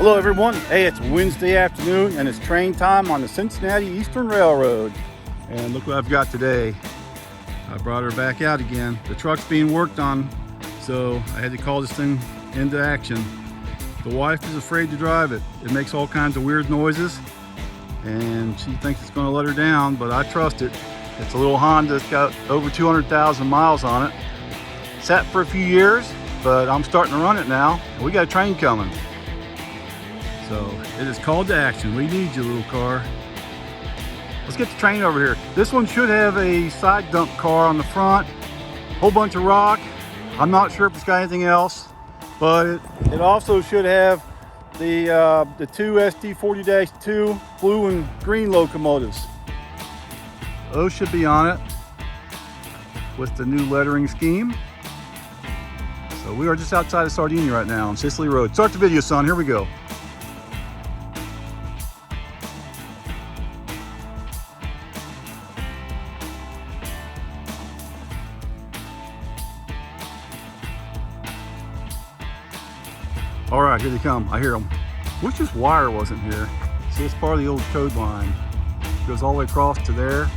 Hello everyone. Hey, it's Wednesday afternoon and it's train time on the Cincinnati Eastern Railroad. And look what I've got today. I brought her back out again. The truck's being worked on, so I had to call this thing into action. The wife is afraid to drive it. It makes all kinds of weird noises and she thinks it's going to let her down, but I trust it. It's a little Honda. It's got over 200,000 miles on it. Sat for a few years, but I'm starting to run it now. We got a train coming. So it is called to action. We need you, little car. Let's get the train over here. This one should have a side dump car on the front. Whole bunch of rock. I'm not sure if it's got anything else, but it also should have the two SD40-2 blue and green locomotives. Those should be on it with the new lettering scheme. So we are just outside of Sardinia right now on Sicily Road. Start the video, son. Here we go. All right, here they come. I hear them. Wish this wire wasn't here. See, it's part of the old code line. It goes all the way across to there.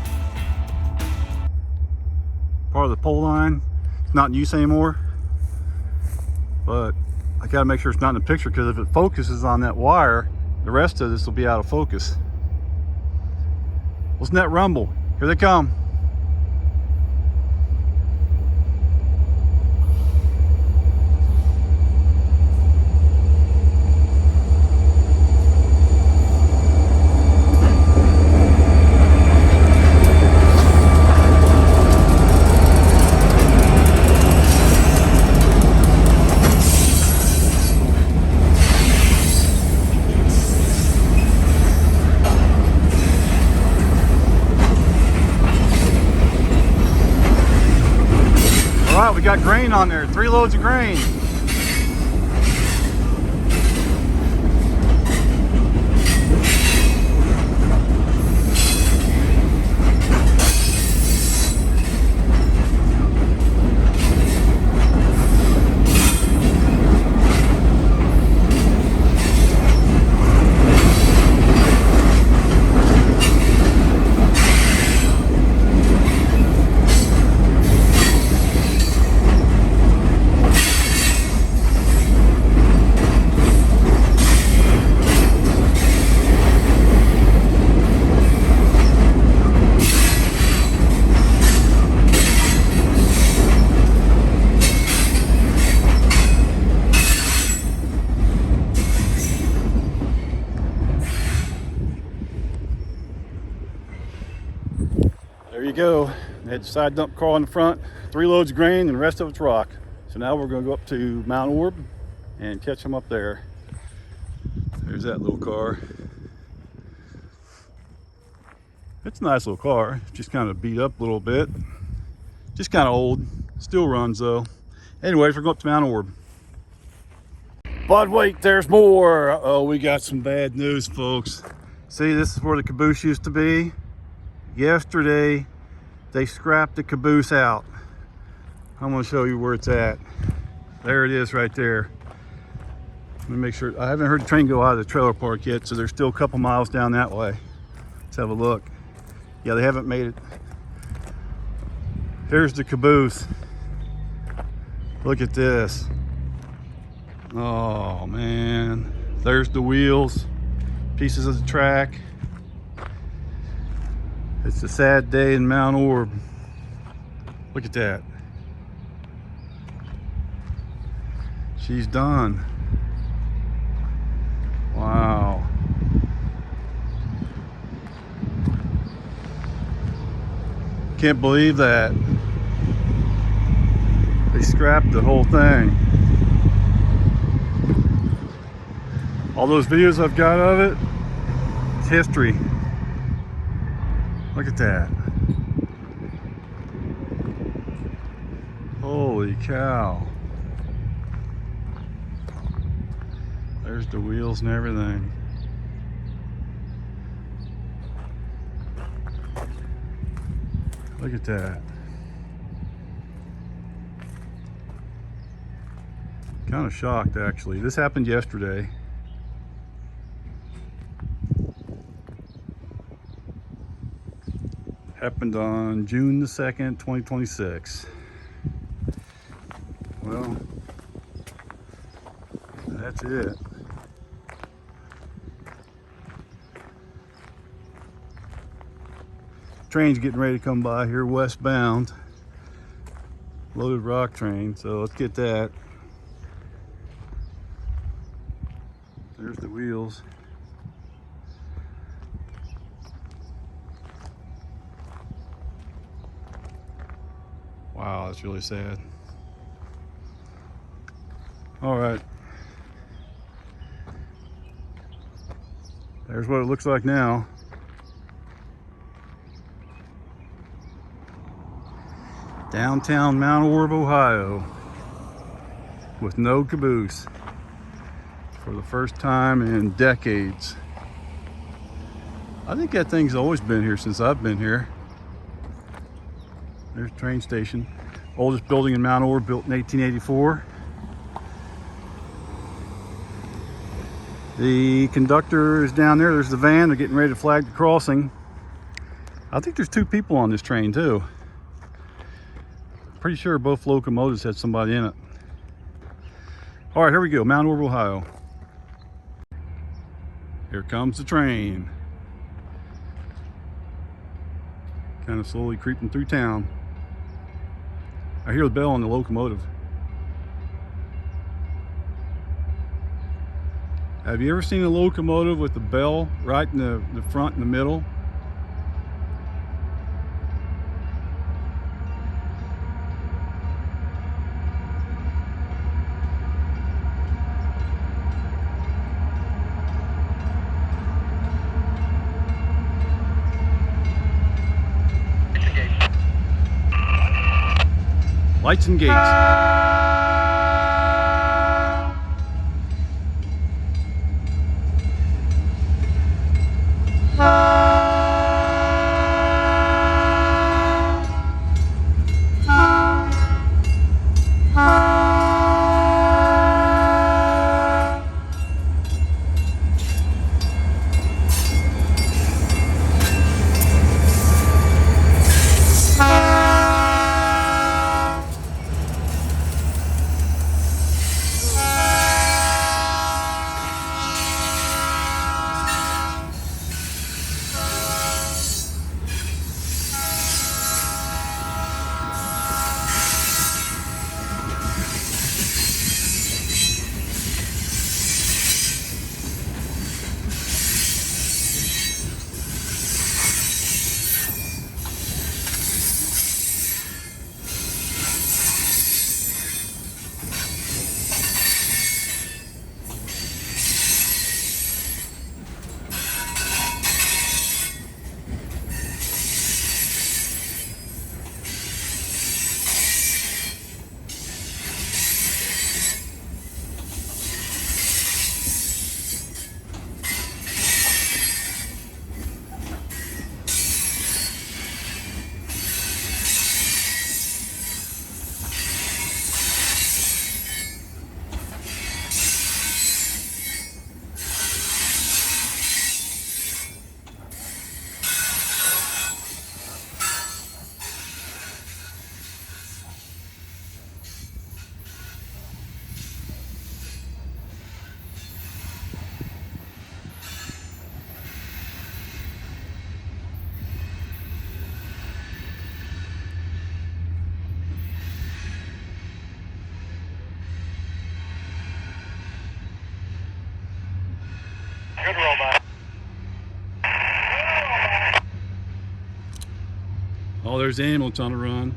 Part of the pole line. It's not in use anymore. But I gotta make sure it's not in the picture, because if it focuses on that wire, the rest of this will be out of focus. Listen to that rumble. Here they come. All right, we got grain on there, 3 loads of grain. There you go. They had the side dump car on the front, 3 loads of grain, and the rest of it's rock. So now we're going to go up to Mount Orab and catch them up there. There's that little car. It's a nice little car. Just kind of beat up a little bit. Just kind of old. Still runs though. Anyways, we're going up to Mount Orab. But wait, there's more. Oh, we got some bad news, folks. See, this is where the caboose used to be. Yesterday, they scrapped the caboose out. I'm going to show you where it's at. There it is right there. Let me make sure. I haven't heard the train go out of the trailer park yet, so there's still a couple miles down that way. Let's have a look. Yeah, they haven't made it. Here's the caboose. Look at this. Oh, man. There's the wheels, pieces of the track. It's a sad day in Mount Orab. Look at that. She's done. Wow. Can't believe that. They scrapped the whole thing. All those videos I've got of it, it's history. Look at that. Holy cow. There's the wheels and everything. Look at that. Kind of shocked actually. This happened yesterday. Happened on June the 2nd, 2026. Well, that's it. Train's getting ready to come by here westbound. Loaded rock train, so let's get that. There's the wheels. Wow, that's really sad. All right. There's what it looks like now. Downtown Mount Orab, Ohio, with no caboose for the first time in decades. I think that thing's always been here since I've been here. There's the train station. Oldest building in Mount Orab, built in 1884. The conductor is down there. There's the van. They're getting ready to flag the crossing. I think there's 2 people on this train too. Pretty sure both locomotives had somebody in it. All right, here we go, Mount Orab, Ohio. Here comes the train. Kind of slowly creeping through town. I hear the bell on the locomotive. Have you ever seen a locomotive with the bell right in the front in the middle? Lights and gates. Good robot. Oh, there's the ambulance on the run.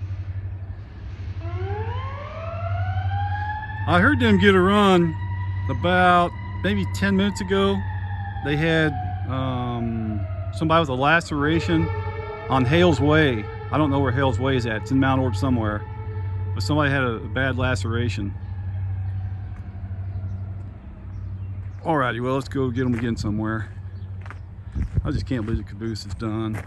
I heard them get a run about maybe 10 minutes ago. They had somebody with a laceration on Hales Way. I don't know where Hales Way is at. It's in Mount Orab somewhere. But somebody had a bad laceration. Alrighty, well, let's go get them again somewhere. I just can't believe the caboose is done.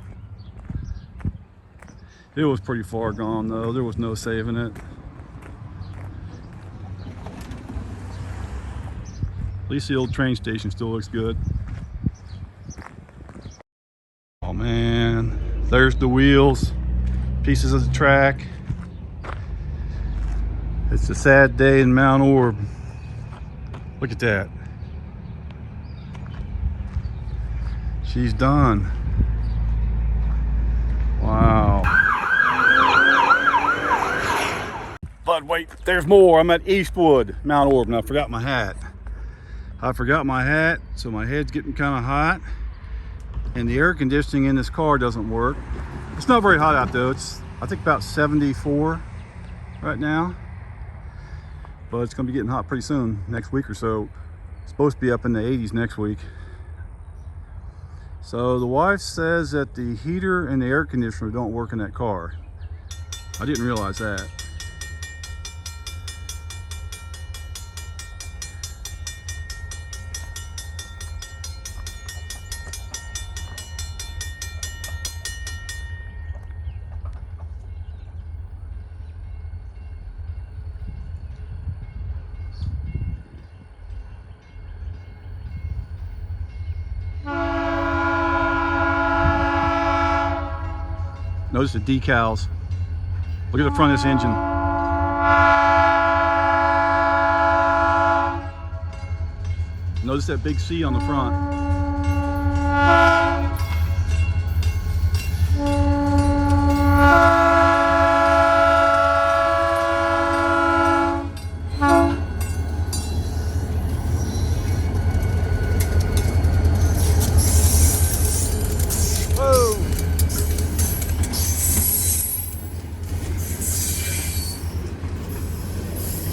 It was pretty far gone though. There was no saving it. At least the old train station still looks good. Oh man, There's the wheels, pieces of the track. It's a sad day in Mount Orab. Look at that. She's done. Wow. But wait, there's more. I'm at Eastwood, Mount Orab, and I forgot my hat. So my head's getting kind of hot. And the air conditioning in this car doesn't work. It's not very hot out though. It's, I think, about 74 right now. But it's gonna be getting hot pretty soon, next week or so. It's supposed to be up in the 80s next week. So the wife says that the heater and the air conditioner don't work in that car. I didn't realize that. Notice the decals. Look at the front of this engine. Notice that big C on the front.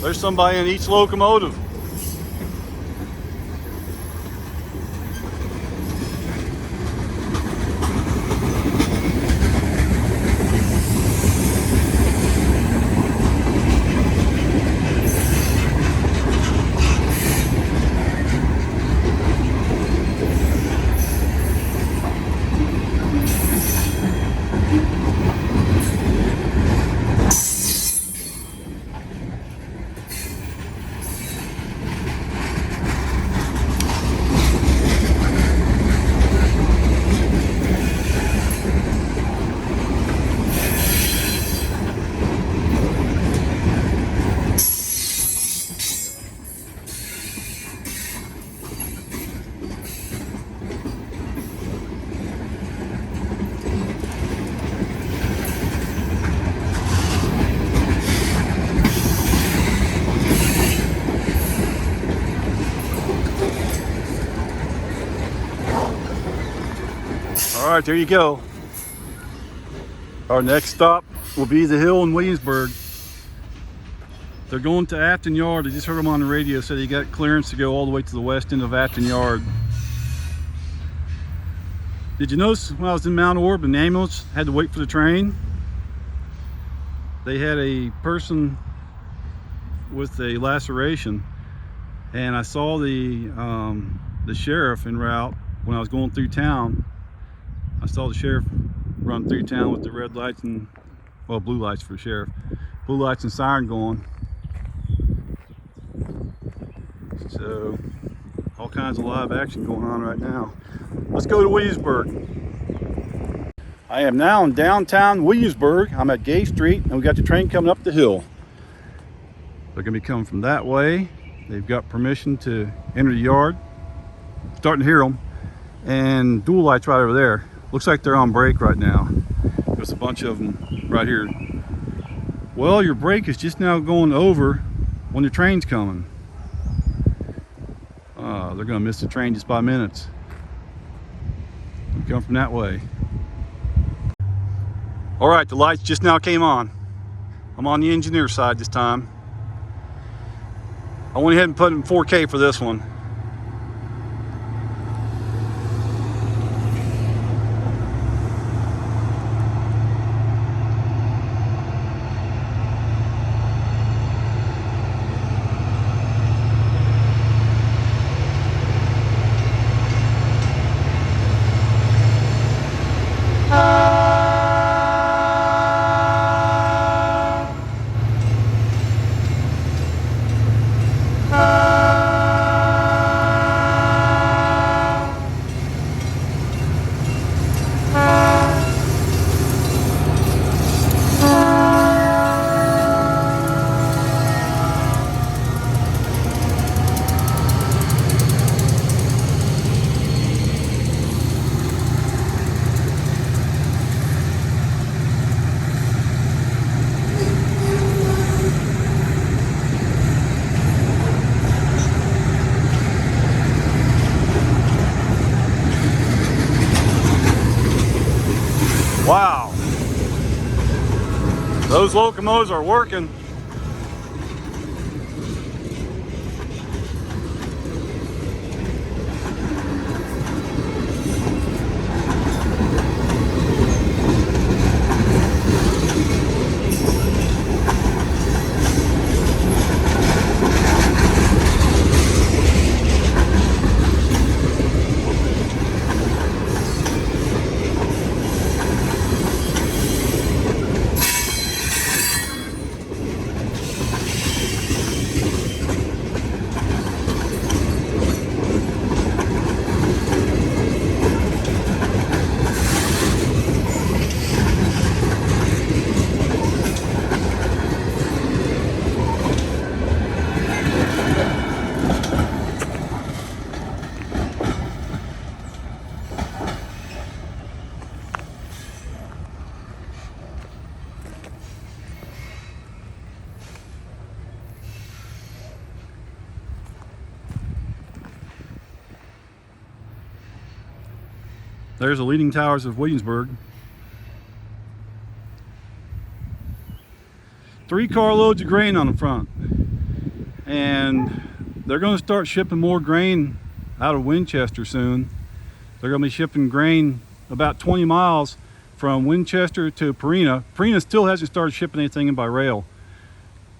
There's somebody in each locomotive. All right, there you go. Our next stop will be the hill in Williamsburg. They're going to Afton Yard. I just heard them on the radio, said he got clearance to go all the way to the west end of Afton Yard. Did you notice when I was in Mount Orab, the ambulance had to wait for the train? They had a person with a laceration, and I saw the sheriff en route when I was going through town. I saw the sheriff run through town with the red lights and, well, blue lights for the sheriff, blue lights and siren going. So all kinds of live action going on right now. Let's go to Williamsburg. I am now in downtown Williamsburg. I'm at Gay Street, and we got the train coming up the hill. They're gonna be coming from that way. They've got permission to enter the yard. Starting to hear them, and dual lights right over there. Looks like they're on break right now. There's a bunch of them right here. Well, your brake is just now going over when the train's coming. They're gonna miss the train just by minutes. Come from that way. All right, the lights just now came on. I'm on the engineer side this time. I went ahead and put in 4K for this one. Wow. Those locomotives are working. There's the leaning towers of Williamsburg. 3 carloads of grain on the front. And they're going to start shipping more grain out of Winchester soon. They're going to be shipping grain about 20 miles from Winchester to Perina. Perina still hasn't started shipping anything in by rail.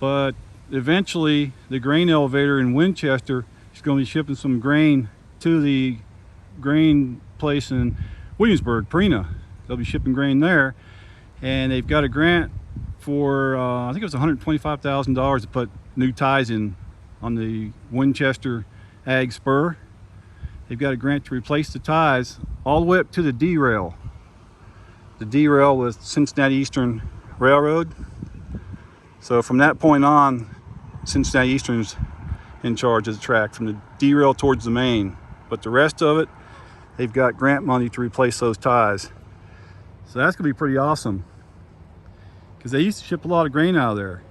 But eventually the grain elevator in Winchester is going to be shipping some grain to the grain place in Williamsburg, Perina. They'll be shipping grain there, and they've got a grant for I think it was $125,000 to put new ties in on the Winchester Ag Spur. They've got a grant to replace the ties all the way up to the D-rail. The D-rail was Cincinnati Eastern Railroad. So from that point on, Cincinnati Eastern's in charge of the track from the D-rail towards the main. But the rest of it, they've got grant money to replace those ties. So that's gonna be pretty awesome, because they used to ship a lot of grain out of there.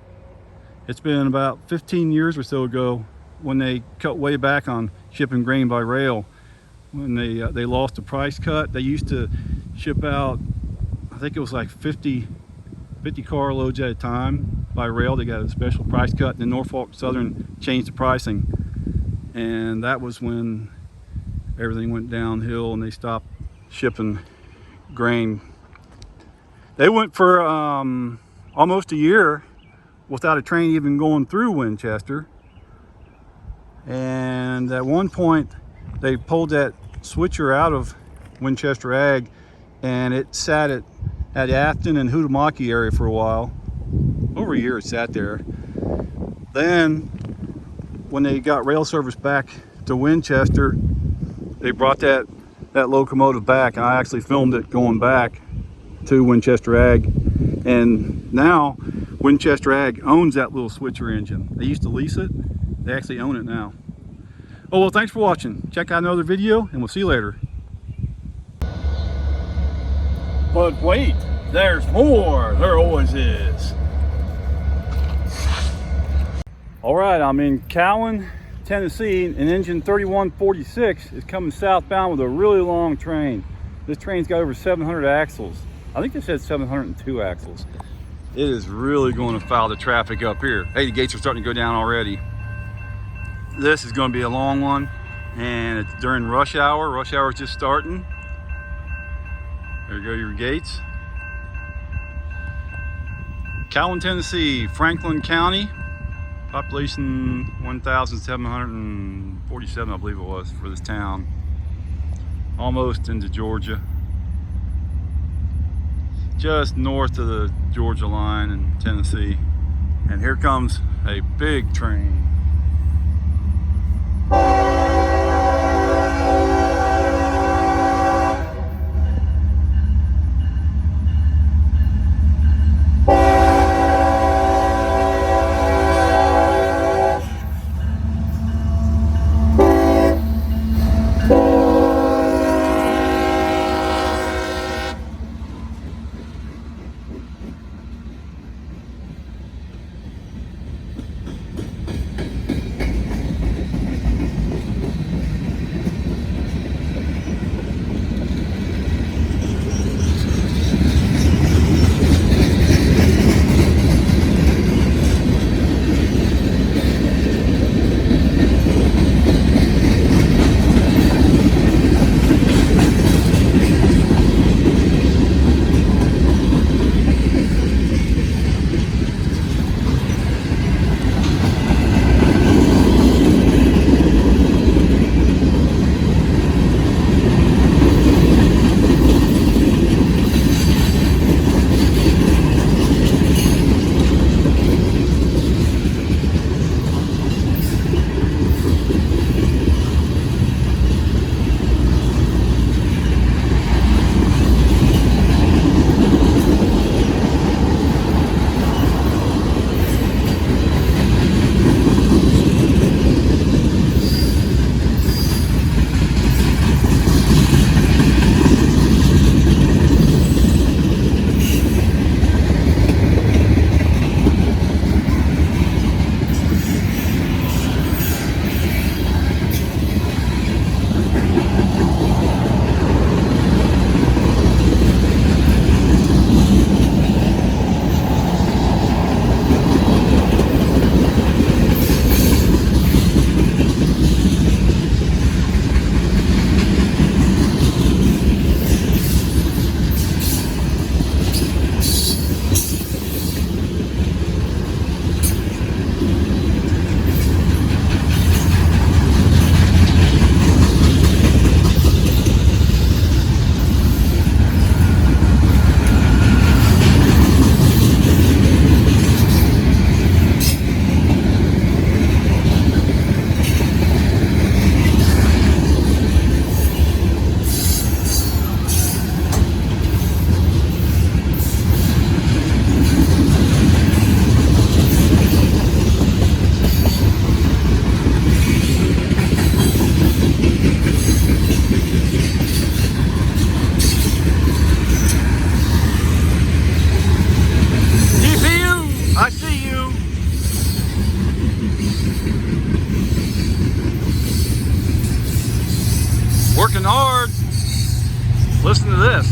It's been about 15 years or so ago when they cut way back on shipping grain by rail. When they lost the price cut, they used to ship out, I think it was like 50 carloads at a time by rail. They got a special price cut, and then Norfolk Southern changed the pricing. And that was when everything went downhill and they stopped shipping grain. They went for almost a year without a train even going through Winchester. And at one point they pulled that switcher out of Winchester Ag, and it sat at Afton and Hootamaki area for a while. Over a year it sat there. Then when they got rail service back to Winchester, they brought that locomotive back, and I actually filmed it going back to Winchester Ag. And now Winchester Ag owns that little switcher engine. They used to lease it. They actually own it now. Oh, well, thanks for watching. Check out another video, and we'll see you later. But wait, there's more. There always is. All right, I'm in Cowan, Tennessee, and engine 3146 is coming southbound with a really long train. This train's got over 700 axles. I think they said 702 axles. It is really going to foul the traffic up here. Hey, the gates are starting to go down already. This is going to be a long one, and it's during rush hour. Rush hour is just starting. There you go, your gates. Cowan, Tennessee, Franklin County. Population 1,747, I believe it was, for this town. Almost into Georgia. Just north of the Georgia line in Tennessee. And here comes a big train. Working hard. Listen to this.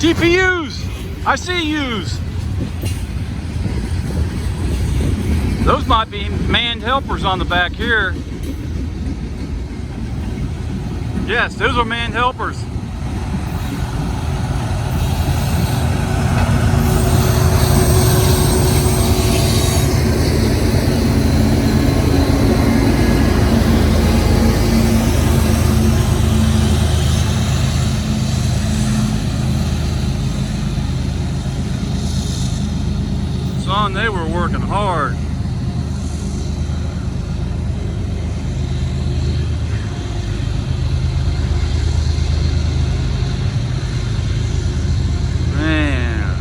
GPUs! I see yous! Those might be manned helpers on the back here. Yes, those are manned helpers. Son, they were working hard. Man,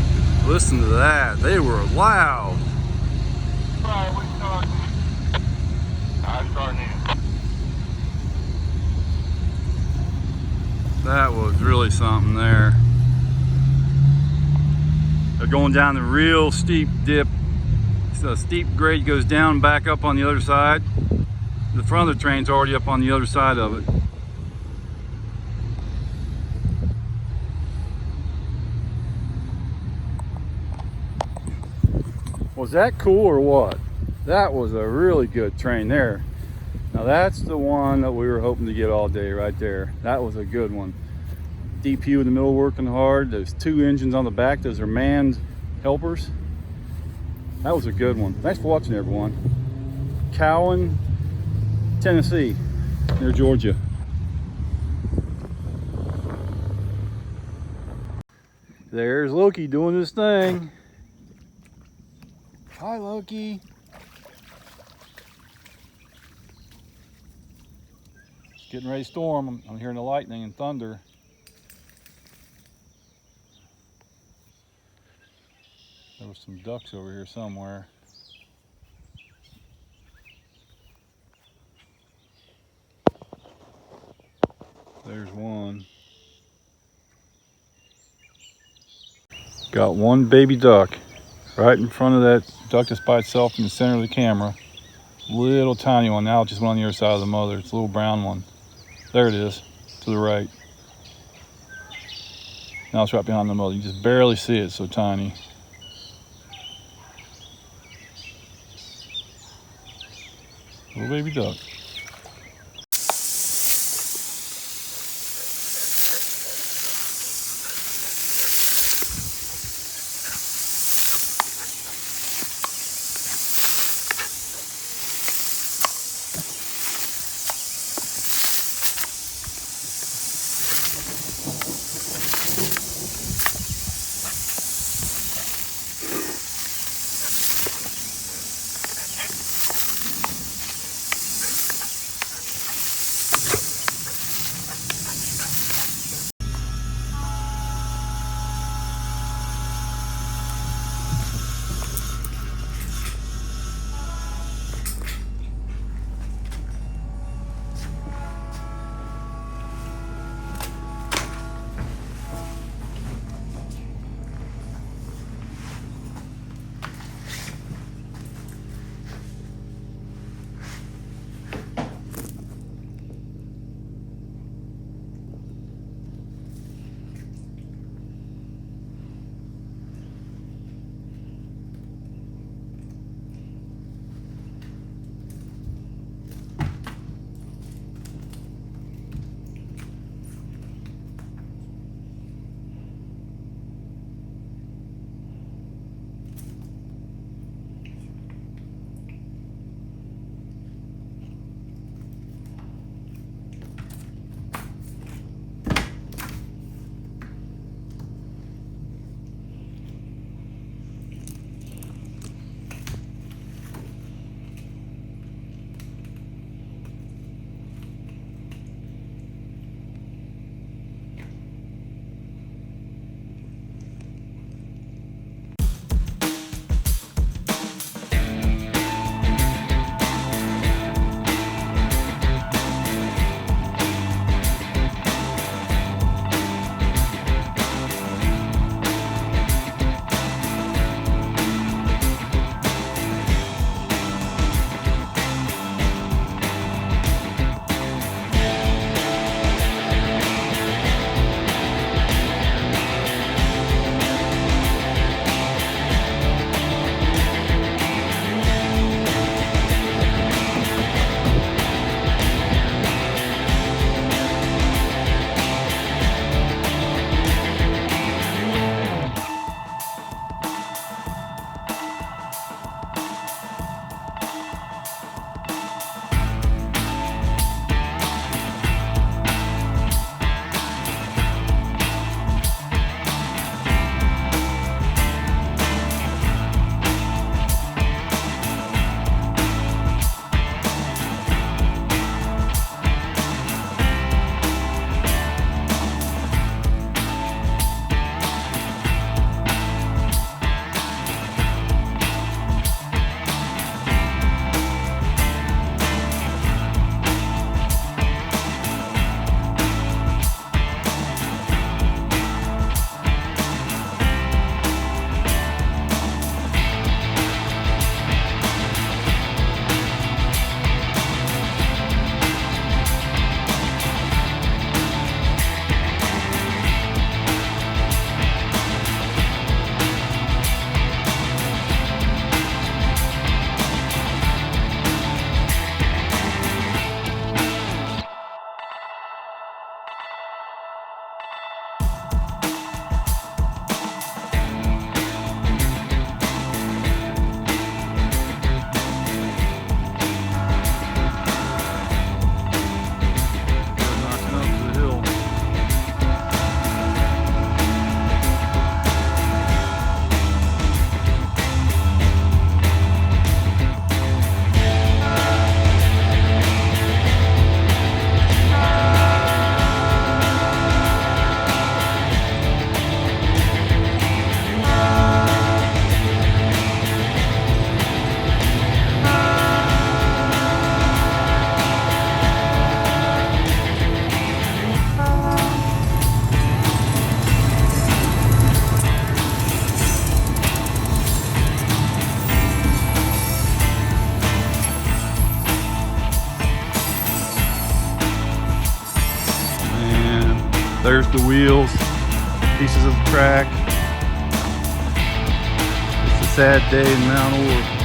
listen to that. They were loud. Alright, we starting. I'm starting in. That was really something there. They're going down the real steep dip. So steep grade goes down, back up on the other side. The front of the train's already up on the other side of it. Was that cool or what? That was a really good train there. Now that's the one that we were hoping to get all day right there. That was a good one. DPU in the middle working hard. There's two engines on the back. Those are manned helpers. That was a good one. Thanks for watching, everyone. Cowan, Tennessee, near Georgia. There's Loki doing his thing. Hi, Loki. It's getting ready to storm. I'm hearing the lightning and thunder. There was some ducks over here somewhere. There's one. Got one baby duck right in front of that duck that's by itself in the center of the camera. Little tiny one. Now it just went on the other side of the mother. It's a little brown one. There it is, to the right. Now it's right behind the mother. You just barely see it, so tiny. Little baby duck. There's the wheels, pieces of the track. It's a sad day in Mount Orab.